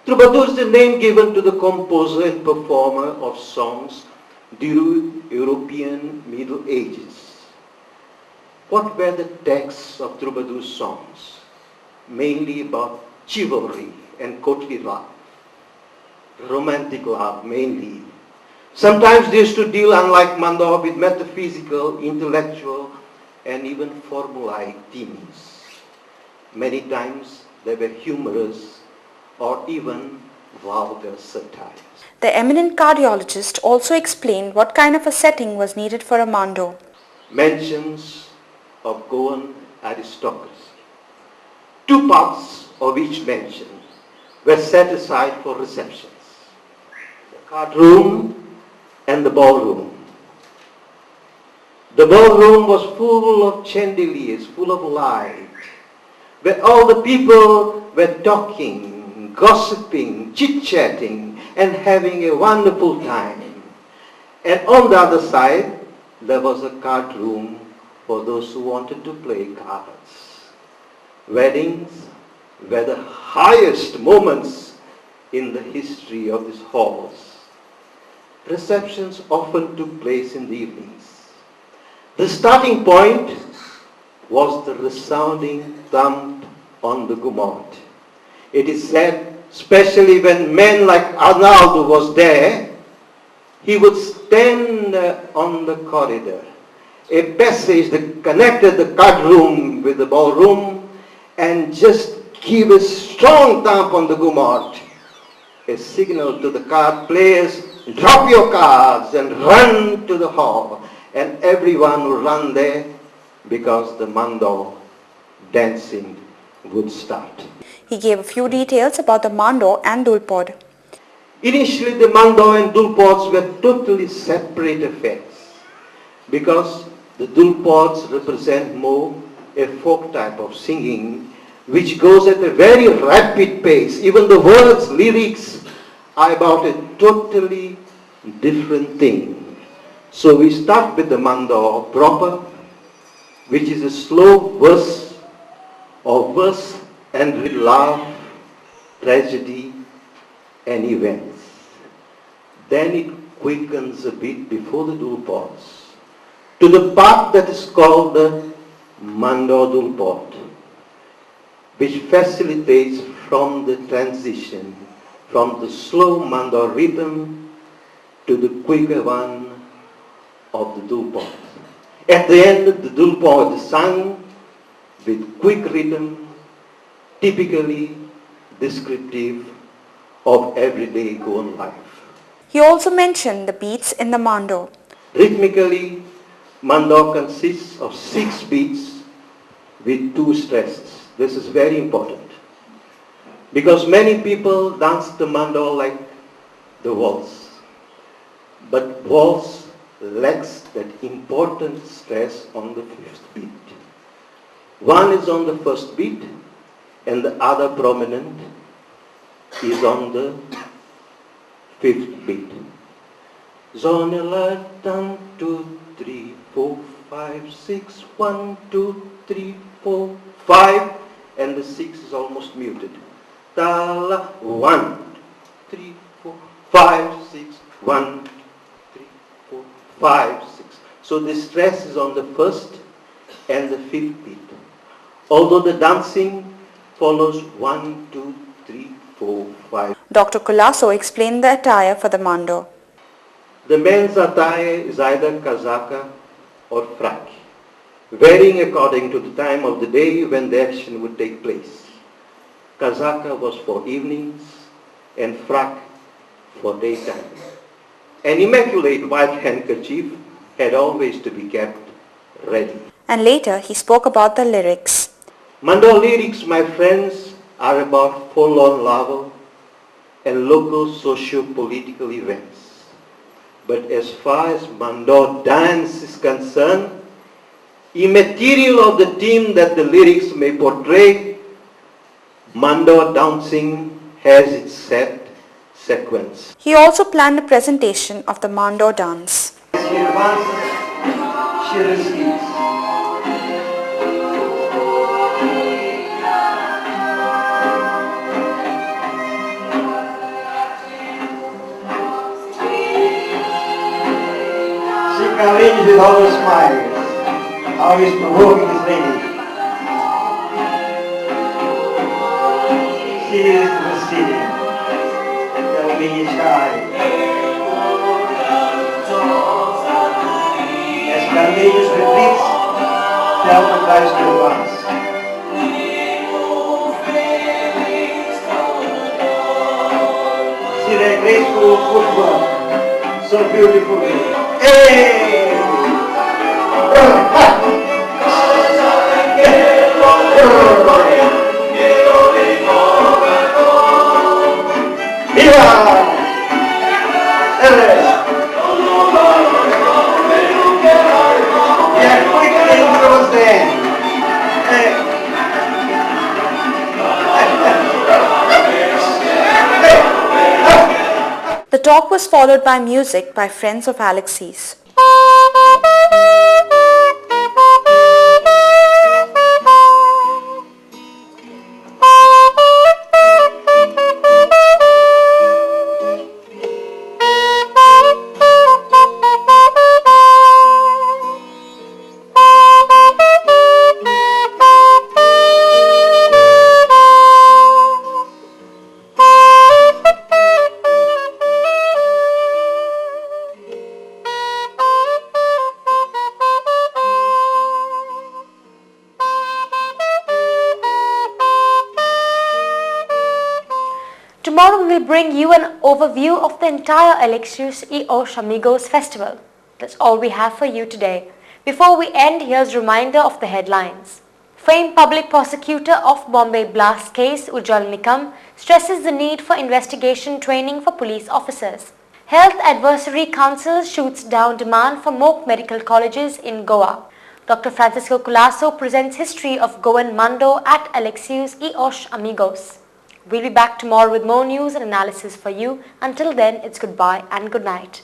Troubadour is the name given to the composer and performer of songs during European Middle Ages. What were the texts of troubadour songs? Mainly about chivalry and courtly love, romantic love mainly. Sometimes they used to deal, unlike Mandor, with metaphysical, intellectual, and even formulaic themes. Many times they were humorous or even vulgar satires. The eminent cardiologist also explained what kind of a setting was needed for a mando. Mentions of Goan aristocracy. Two parts of each mention were set aside for receptions. The card room and the ballroom. The ballroom was full of chandeliers, full of light, where all the people were talking, gossiping, chit-chatting, and having a wonderful time. And on the other side, there was a card room for those who wanted to play cards. Weddings were the highest moments in the history of these halls. Receptions often took place in the evenings. The starting point was the resounding thump on the gumot. It is said, especially when men like Arnaldo was there, he would stand on the corridor, a passage that connected the card room with the ballroom, and just give a strong thump on the gumot, a signal to the card players, drop your cards and run to the hall. And everyone would run there because the mando dancing would start. He gave a few details about the mando and dulpod. Initially, the mando and dulpods were totally separate affairs because the dulpods represent more a folk type of singing which goes at a very rapid pace. Even the words, lyrics are about a totally different thing. So we start with the mando proper, which is a slow verse or verse and with love, tragedy and events. Then it quickens a bit before the dulpods to the part that is called the mando dulpod, which facilitates from the transition from the slow mando rhythm to the quicker one of the dulpod. At the end, the dulpod is sung with quick rhythm, typically descriptive of everyday Goan life. He also mentioned the beats in the mando. Rhythmically, mando consists of 6 beats with 2 stresses. This is very important because many people dance the mando like the waltz, but waltz lacks that important stress on the 5th beat. One is on the 1st beat and the other prominent is on the 5th beat. Zonela 1, 2, 3, 4, 5, 6, 1, 2, 3, 4, 5, and the 6 is almost muted. Tala 1, 3, 4, 5, 6, 1, 3, 4, 5, 6. So the stress is on the 1st and the 5th beat. Although the dancing follows 1, 2, 3, 4, 5. Dr. Colasso explained the attire for the mando. The men's attire is either casaca or frac, varying according to the time of the day when the action would take place. Casaca was for evenings and frac for daytime. An immaculate white handkerchief had always to be kept ready. And later he spoke about the lyrics. Mando lyrics, my friends, are about forlorn love and local socio-political events. But as far as Mando dance is concerned, immaterial of the theme that the lyrics may portray, Mando dancing has its set sequence. He also planned a presentation of the mando dance. She advances, she recedes. arranged with all the smiles. How he's provoking his lady. Serious to the city. Tell me he's shy. As Carmelius retreats, tell the guys to advance. See their graceful footwork, so beautiful. Hey! The talk was followed by music by friends of Alexis. Tomorrow we will bring you an overview of the entire Alexios y Os Amigos festival. That's all we have for you today. Before we end, here's a reminder of the headlines. Famed public prosecutor of Bombay blast case Ujjwal Nikam stresses the need for investigation training for police officers. Health Advisory Council shoots down demand for more medical colleges in Goa. Dr. Francisco Colasso presents history of Goan Mando at Alexios y Os Amigos. We'll be back tomorrow with more news and analysis for you. Until then, it's goodbye and good night.